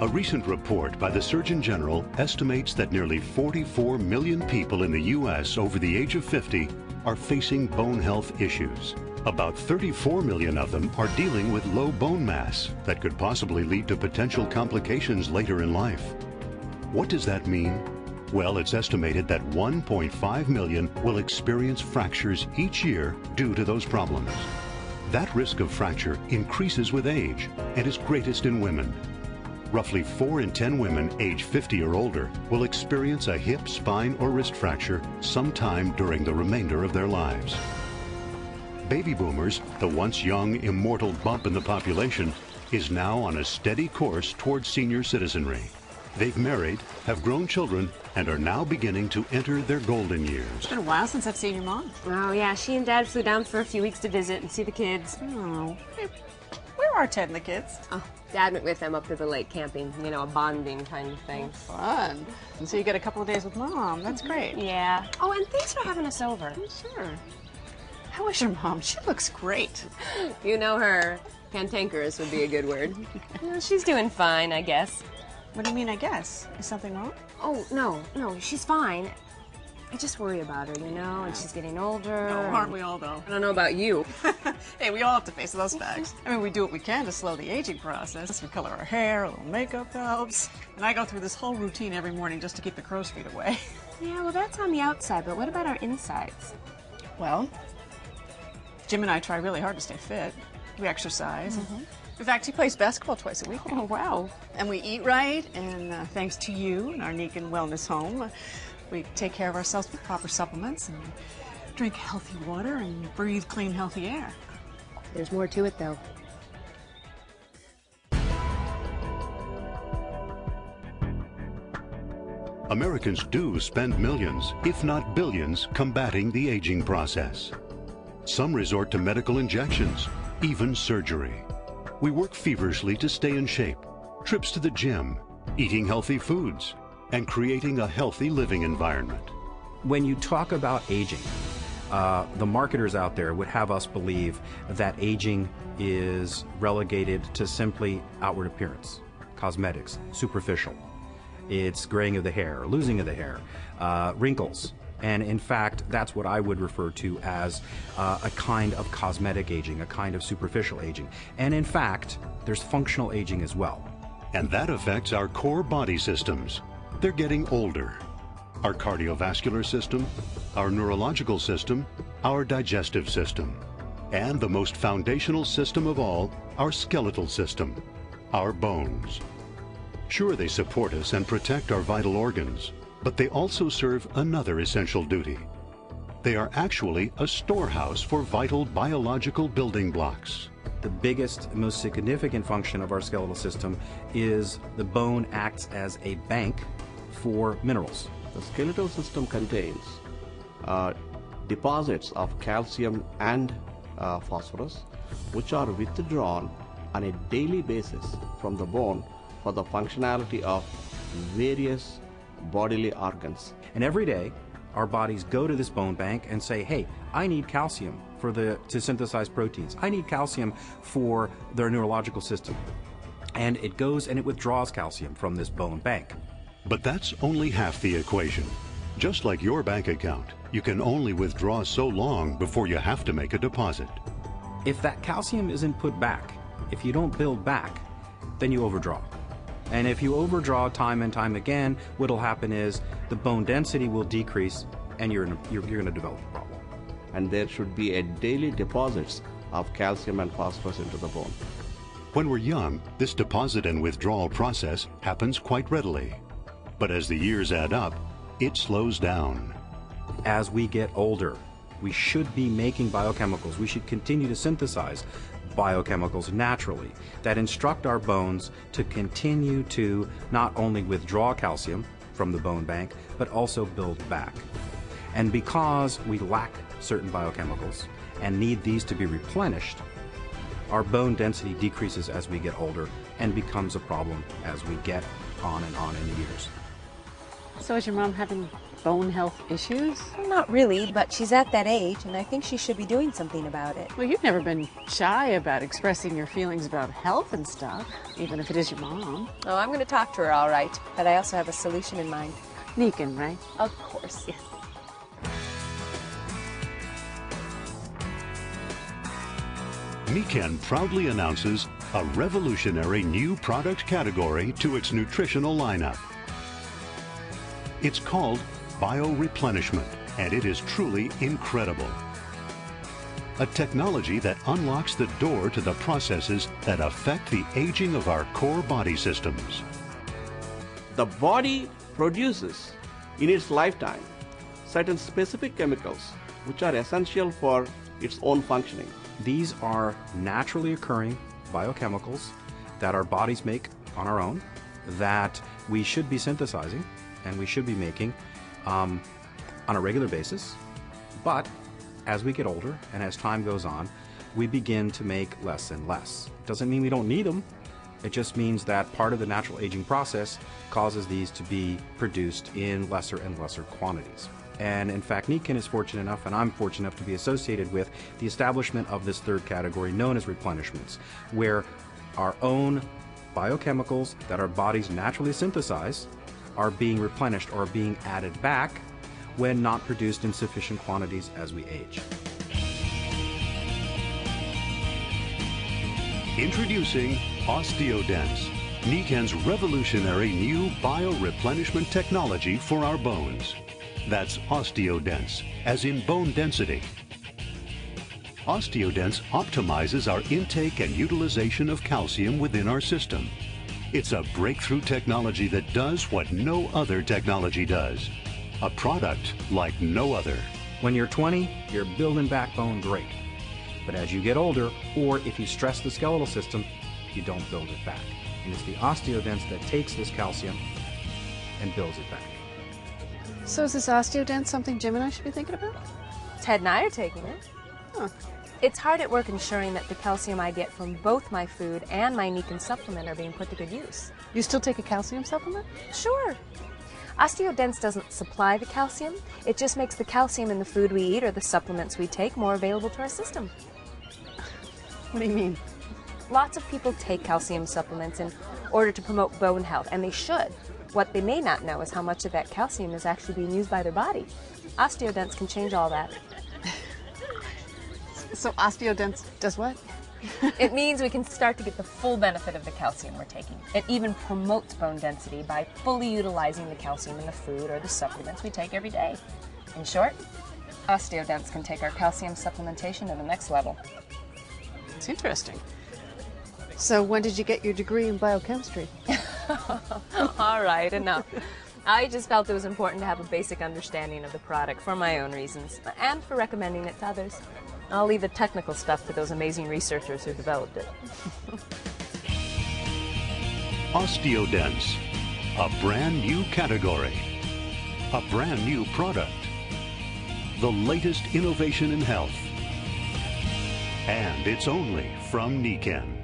A recent report by the Surgeon General estimates that nearly 44 million people in the U.S. over the age of 50 are facing bone health issues. About 34 million of them are dealing with low bone mass that could possibly lead to potential complications later in life. What does that mean? Well, it's estimated that 1.5 million will experience fractures each year due to those problems. That risk of fracture increases with age and is greatest in women. Roughly 4 in 10 women age 50 or older will experience a hip, spine, or wrist fracture sometime during the remainder of their lives. Baby boomers, the once young, immortal bump in the population, is now on a steady course towards senior citizenry. They've married, have grown children, and are now beginning to enter their golden years. It's been a while since I've seen your mom. Oh, yeah, she and Dad flew down for a few weeks to visit and see the kids. Oh, hey, where are Ted and the kids? Oh, Dad went with them up to the lake camping, you know, a bonding kind of thing. Oh, fun. And so you get a couple of days with Mom. That's great. Yeah. Oh, and thanks for having us over. Sure. How is your mom? She looks great. You know her. Cantankerous would be a good word. Well, she's doing fine, I guess. What do you mean, I guess? Is something wrong? Oh, no, she's fine. I just worry about her, you know, and she's getting older. No, aren't we all, though? I don't know about you. Hey, we all have to face those facts. I mean, we do what we can to slow the aging process. We color our hair, a little makeup helps. And I go through this whole routine every morning just to keep the crow's feet away. Yeah, well, that's on the outside, but what about our insides? Well, Jim and I try really hard to stay fit. We exercise. In fact, he plays basketball twice a week. Oh, wow. And we eat right, and thanks to you and our Nikken Wellness Home, we take care of ourselves with proper supplements and drink healthy water and breathe clean, healthy air. There's more to it, though. Americans do spend millions, if not billions, combating the aging process. Some resort to medical injections, even surgery. We work feverishly to stay in shape, trips to the gym, eating healthy foods, and creating a healthy living environment. When you talk about aging, the marketers out there would have us believe that aging is relegated to simply outward appearance, cosmetics, superficial. It's graying of the hair, losing of the hair, wrinkles. And in fact, that's what I would refer to as a kind of cosmetic aging, a kind of superficial aging. And in fact, there's functional aging as well. And that affects our core body systems. They're getting older. Our cardiovascular system, our neurological system, our digestive system, and the most foundational system of all, our skeletal system, our bones. Sure, they support us and protect our vital organs, but they also serve another essential duty. They are actually a storehouse for vital biological building blocks. The biggest, most significant function of our skeletal system is the bone acts as a bank for minerals. The skeletal system contains deposits of calcium and phosphorus, which are withdrawn on a daily basis from the bone for the functionality of various bodily organs. And every day, our bodies go to this bone bank and say, hey, I need calcium to synthesize proteins. I need calcium for their neurological system. And it goes and it withdraws calcium from this bone bank. But that's only half the equation. Just like your bank account, you can only withdraw so long before you have to make a deposit. If that calcium isn't put back, if you don't build back, then you overdraw. And if you overdraw time and time again, what'll happen is the bone density will decrease and you're going to develop a problem. And there should be a daily deposits of calcium and phosphorus into the bone. When we're young, this deposit and withdrawal process happens quite readily. But as the years add up, it slows down. As we get older, we should be making biochemicals. We should continue to synthesize biochemicals naturally that instruct our bones to continue to not only withdraw calcium from the bone bank, but also build back. And because we lack certain biochemicals and need these to be replenished, our bone density decreases as we get older and becomes a problem as we get on and on in the years. So is your mom having bone health issues? Well, not really, but she's at that age, and I think she should be doing something about it. Well, you've never been shy about expressing your feelings about health and stuff, even if it is your mom. Oh, I'm going to talk to her, all right, but I also have a solution in mind. Nikken, right? Of course. Yes. Nikken proudly announces a revolutionary new product category to its nutritional lineup. It's called bioreplenishment, and it is truly incredible. A technology that unlocks the door to the processes that affect the aging of our core body systems. The body produces in its lifetime certain specific chemicals which are essential for its own functioning. These are naturally occurring biochemicals that our bodies make on our own, that we should be synthesizing and we should be making on a regular basis. But as we get older and as time goes on, we begin to make less and less. Doesn't mean we don't need them. It just means that part of the natural aging process causes these to be produced in lesser and lesser quantities. And in fact, Nikken is fortunate enough, and I'm fortunate enough to be associated with the establishment of this third category known as replenishments, where our own biochemicals that our bodies naturally synthesize are being replenished or being added back when not produced in sufficient quantities as we age. Introducing Osteo Denx, Nikken's revolutionary new bioreplenishment technology for our bones. That's Osteo Denx, as in bone density. Osteo Denx optimizes our intake and utilization of calcium within our system. It's a breakthrough technology that does what no other technology does. A product like no other. When you're 20, you're building backbone great. But as you get older, or if you stress the skeletal system, you don't build it back. And it's the Osteo Denx that takes this calcium and builds it back. So is this Osteo Denx something Jim and I should be thinking about? Ted and I are taking it. Huh. It's hard at work ensuring that the calcium I get from both my food and my Nikken supplement are being put to good use. You still take a calcium supplement? Sure. Osteo Denx doesn't supply the calcium. It just makes the calcium in the food we eat or the supplements we take more available to our system. What do you mean? Lots of people take calcium supplements in order to promote bone health, and they should. What they may not know is how much of that calcium is actually being used by their body. Osteo Denx can change all that. So Osteo Denx does what? It means we can start to get the full benefit of the calcium we're taking. It even promotes bone density by fully utilizing the calcium in the food or the supplements we take every day. In short, Osteo Denx can take our calcium supplementation to the next level. It's interesting. So when did you get your degree in biochemistry? All right, enough. I just felt it was important to have a basic understanding of the product for my own reasons and for recommending it to others. I'll leave the technical stuff to those amazing researchers who developed it. Osteo Denx, a brand new category, a brand new product, the latest innovation in health, and it's only from Nikken.